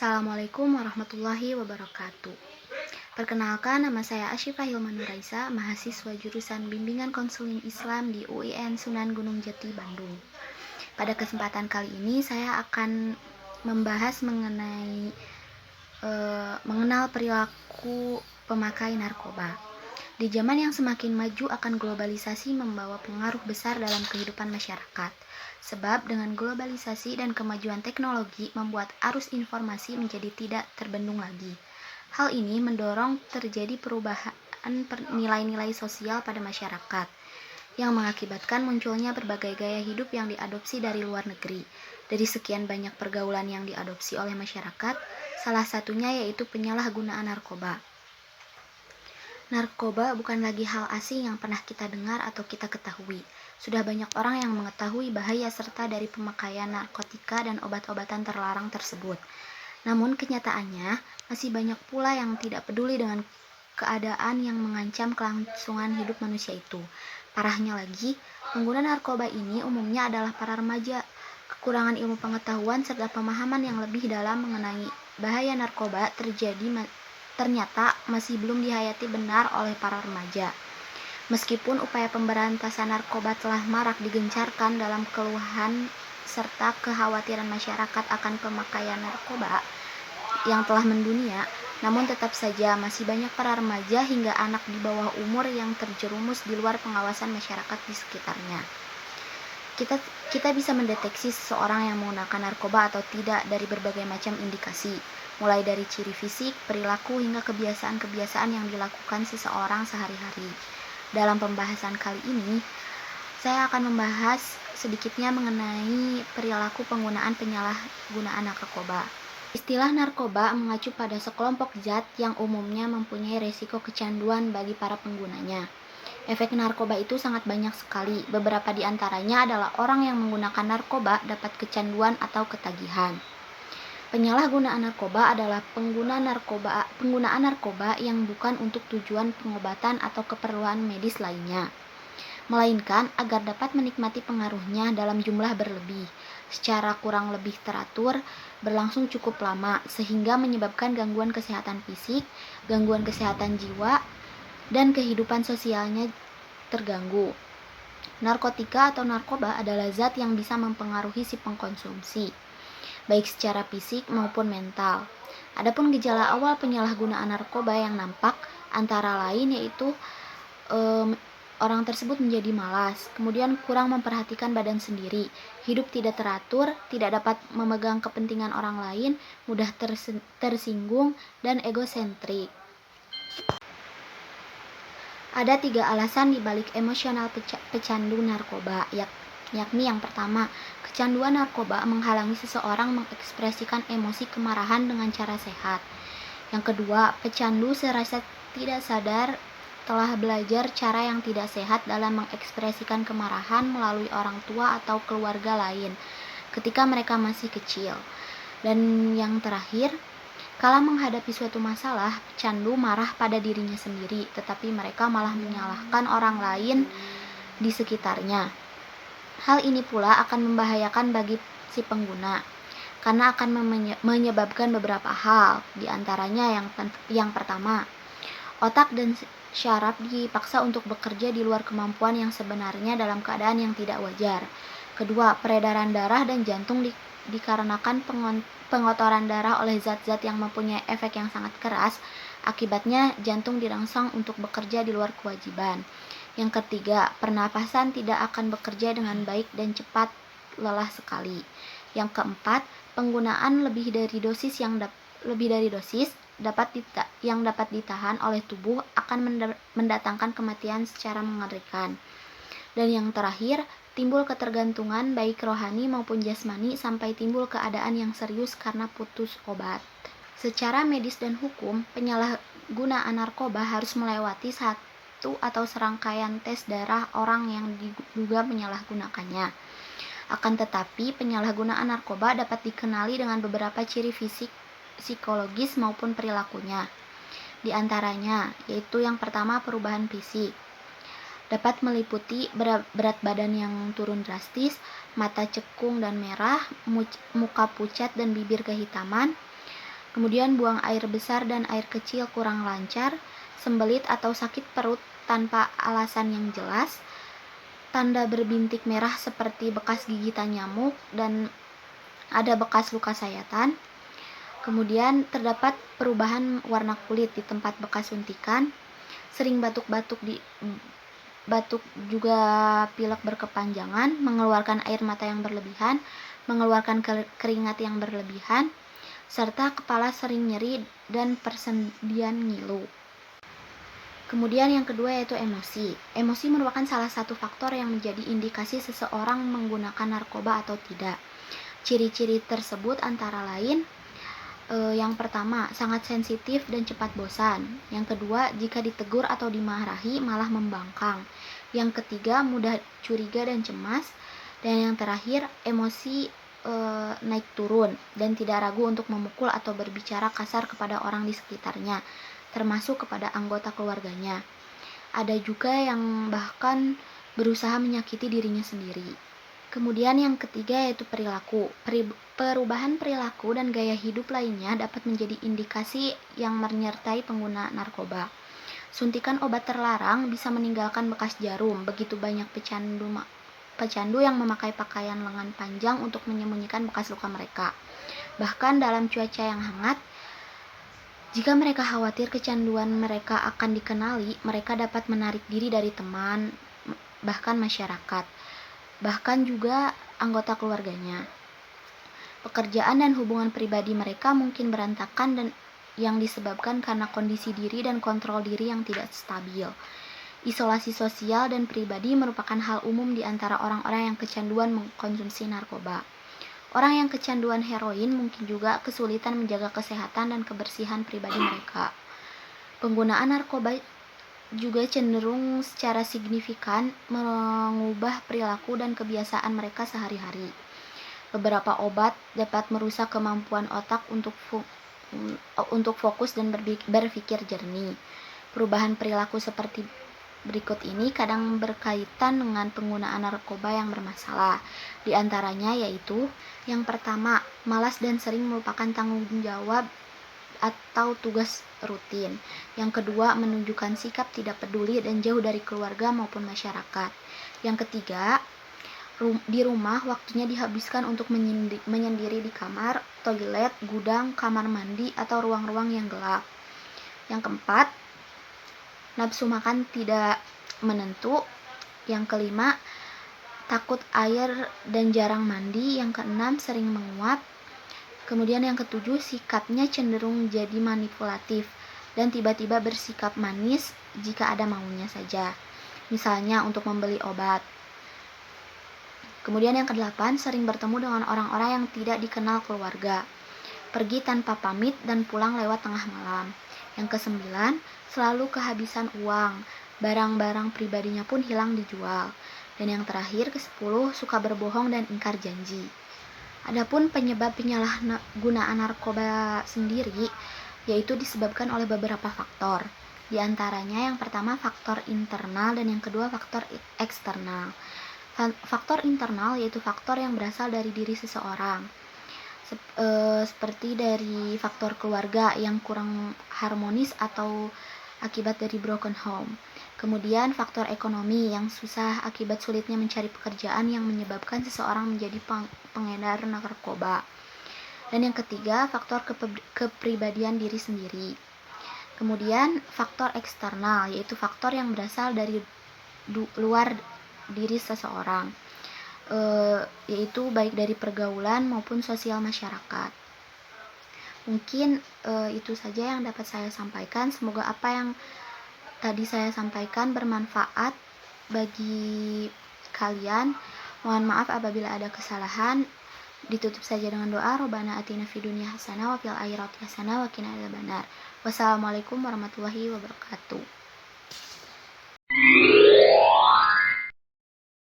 Assalamualaikum warahmatullahi wabarakatuh. Perkenalkan, nama saya Asyifa Hilman Nuraisa, mahasiswa jurusan Bimbingan Konseling Islam di UIN Sunan Gunung Jati, Bandung. Pada kesempatan kali ini saya akan membahas mengenal perilaku pemakai narkoba. Di zaman yang semakin maju akan globalisasi membawa pengaruh besar dalam kehidupan masyarakat. Sebab dengan globalisasi dan kemajuan teknologi membuat arus informasi menjadi tidak terbendung lagi. Hal ini mendorong terjadi perubahan nilai-nilai sosial pada masyarakat yang mengakibatkan munculnya berbagai gaya hidup yang diadopsi dari luar negeri. Dari sekian banyak pergaulan yang diadopsi oleh masyarakat, salah satunya yaitu penyalahgunaan narkoba. Narkoba bukan lagi hal asing yang pernah kita dengar atau kita ketahui. Sudah banyak orang yang mengetahui bahaya serta dari pemakaian narkotika dan obat-obatan terlarang tersebut. Namun kenyataannya, masih banyak pula yang tidak peduli dengan keadaan yang mengancam kelangsungan hidup manusia itu. Parahnya lagi, pengguna narkoba ini umumnya adalah para remaja. Kekurangan ilmu pengetahuan serta pemahaman yang lebih dalam mengenai bahaya narkoba ternyata masih belum dihayati benar oleh para remaja. Meskipun upaya pemberantasan narkoba telah marak digencarkan dalam keluhan serta kekhawatiran masyarakat akan pemakaian narkoba yang telah mendunia, namun tetap saja masih banyak para remaja hingga anak di bawah umur yang terjerumus di luar pengawasan masyarakat di sekitarnya. Kita bisa mendeteksi seseorang yang menggunakan narkoba atau tidak dari berbagai macam indikasi, mulai dari ciri fisik, perilaku, hingga kebiasaan-kebiasaan yang dilakukan seseorang sehari-hari. Dalam pembahasan kali ini, saya akan membahas sedikitnya mengenai perilaku penggunaan penyalahgunaan narkoba. Istilah narkoba mengacu pada sekelompok zat yang umumnya mempunyai resiko kecanduan bagi para penggunanya. Efek narkoba itu sangat banyak sekali. Beberapa di antaranya adalah orang yang menggunakan narkoba dapat kecanduan atau ketagihan. Penyalahgunaan narkoba adalah penggunaan narkoba yang bukan untuk tujuan pengobatan atau keperluan medis lainnya, melainkan agar dapat menikmati pengaruhnya dalam jumlah berlebih, secara kurang lebih teratur, berlangsung cukup lama, sehingga menyebabkan gangguan kesehatan fisik, gangguan kesehatan jiwa, dan kehidupan sosialnya terganggu. Narkotika atau narkoba adalah zat yang bisa mempengaruhi si pengkonsumsi, baik secara fisik maupun mental. Adapun gejala awal penyalahgunaan narkoba yang nampak antara lain yaitu orang tersebut menjadi malas, kemudian kurang memperhatikan badan sendiri, hidup tidak teratur, tidak dapat memegang kepentingan orang lain, mudah tersinggung, dan egosentrik. Ada 3 alasan dibalik emosional pecandu narkoba, yakni yang pertama, kecanduan narkoba menghalangi seseorang mengekspresikan emosi kemarahan dengan cara sehat. Yang kedua, pecandu serasa tidak sadar telah belajar cara yang tidak sehat dalam mengekspresikan kemarahan melalui orang tua atau keluarga lain ketika mereka masih kecil. Dan yang terakhir, kala menghadapi suatu masalah, pecandu marah pada dirinya sendiri, tetapi mereka malah menyalahkan orang lain di sekitarnya. Hal ini pula akan membahayakan bagi si pengguna, karena akan menyebabkan beberapa hal, di antaranya yang pertama, otak dan syaraf dipaksa untuk bekerja di luar kemampuan yang sebenarnya dalam keadaan yang tidak wajar. Kedua, peredaran darah dan jantung dikarenakan pengotoran darah oleh zat-zat yang mempunyai efek yang sangat keras, akibatnya jantung dirangsang untuk bekerja di luar kewajiban. Yang ketiga, pernapasan tidak akan bekerja dengan baik dan cepat lelah sekali. Yang keempat, penggunaan lebih dari dosis yang dapat ditahan oleh tubuh akan mendatangkan kematian secara mengerikan. Dan yang terakhir, timbul ketergantungan baik rohani maupun jasmani sampai timbul keadaan yang serius karena putus obat. Secara medis dan hukum, penyalahgunaan narkoba harus melewati satu atau serangkaian tes darah orang yang diduga menyalahgunakannya. Akan tetapi, penyalahgunaan narkoba dapat dikenali dengan beberapa ciri fisik, psikologis maupun perilakunya. Di antaranya, yaitu yang pertama, perubahan fisik. Dapat meliputi berat badan yang turun drastis, mata cekung dan merah, muka pucat dan bibir kehitaman, Kemudian buang air besar dan air kecil kurang lancar, sembelit atau sakit perut tanpa alasan yang jelas, tanda berbintik merah seperti bekas gigitan nyamuk dan ada bekas luka sayatan. Kemudian terdapat perubahan warna kulit di tempat bekas suntikan, sering batuk juga pilek berkepanjangan, mengeluarkan air mata yang berlebihan, mengeluarkan keringat yang berlebihan, serta kepala sering nyeri dan persendian ngilu. Kemudian yang kedua yaitu emosi. Emosi merupakan salah satu faktor yang menjadi indikasi seseorang menggunakan narkoba atau tidak. Ciri-ciri tersebut antara lain, yang pertama, sangat sensitif dan cepat bosan. Yang kedua, jika ditegur atau dimarahi malah membangkang. Yang ketiga, mudah curiga dan cemas. Dan yang terakhir, emosi naik turun dan tidak ragu untuk memukul atau berbicara kasar kepada orang di sekitarnya, termasuk kepada anggota keluarganya. Ada juga yang bahkan berusaha menyakiti dirinya sendiri. Kemudian yang ketiga yaitu perilaku. Perubahan perilaku dan gaya hidup lainnya dapat menjadi indikasi yang menyertai pengguna narkoba. Suntikan obat terlarang bisa meninggalkan bekas jarum. Begitu banyak pecandu yang memakai pakaian lengan panjang untuk menyembunyikan bekas luka mereka. Bahkan dalam cuaca yang hangat, jika mereka khawatir kecanduan mereka akan dikenali, mereka dapat menarik diri dari teman, bahkan masyarakat, bahkan juga anggota keluarganya. Pekerjaan dan hubungan pribadi mereka mungkin berantakan dan yang disebabkan karena kondisi diri dan kontrol diri yang tidak stabil. Isolasi sosial dan pribadi merupakan hal umum di antara orang-orang yang kecanduan mengkonsumsi narkoba. Orang yang kecanduan heroin mungkin juga kesulitan menjaga kesehatan dan kebersihan pribadi mereka. Penggunaan narkoba juga cenderung secara signifikan mengubah perilaku dan kebiasaan mereka sehari-hari. Beberapa obat dapat merusak kemampuan otak untuk fokus dan berpikir jernih. Perubahan perilaku seperti berikut ini kadang berkaitan dengan penggunaan narkoba yang bermasalah. Di antaranya yaitu, yang pertama, malas dan sering melupakan tanggung jawab atau tugas rutin. Yang kedua, menunjukkan sikap tidak peduli dan jauh dari keluarga maupun masyarakat. Yang ketiga, di rumah waktunya dihabiskan untuk menyendiri di kamar, toilet, gudang, kamar mandi, atau ruang-ruang yang gelap. Yang keempat, nafsu makan tidak menentu. Yang kelima, takut air dan jarang mandi. Yang keenam, sering menguap. Kemudian yang ketujuh, sikapnya cenderung jadi manipulatif dan tiba-tiba bersikap manis jika ada maunya saja, misalnya untuk membeli obat. Kemudian yang kedelapan, sering bertemu dengan orang-orang yang tidak dikenal keluarga, pergi tanpa pamit dan pulang lewat tengah malam. Yang kesembilan, selalu kehabisan uang, barang-barang pribadinya pun hilang dijual. Dan yang terakhir, ke-10, suka berbohong dan ingkar janji. Adapun penyebab penyalahgunaan narkoba sendiri yaitu disebabkan oleh beberapa faktor. Di antaranya yang pertama faktor internal dan yang kedua faktor eksternal. Faktor internal yaitu faktor yang berasal dari diri seseorang. Seperti dari faktor keluarga yang kurang harmonis atau akibat dari broken home. Kemudian faktor ekonomi yang susah akibat sulitnya mencari pekerjaan yang menyebabkan seseorang menjadi pengedar narkoba. Dan yang ketiga, faktor kepribadian diri sendiri. Kemudian faktor eksternal yaitu faktor yang berasal dari luar diri seseorang, yaitu baik dari pergaulan maupun sosial masyarakat. Mungkin itu saja yang dapat saya sampaikan. Semoga apa yang tadi saya sampaikan bermanfaat bagi kalian. Mohon maaf apabila ada kesalahan. Ditutup saja dengan doa, Robbana atina fid dunya hasanah wa fil akhirati hasanah wa qina adzabannar. Wassalamualaikum warahmatullahi wabarakatuh.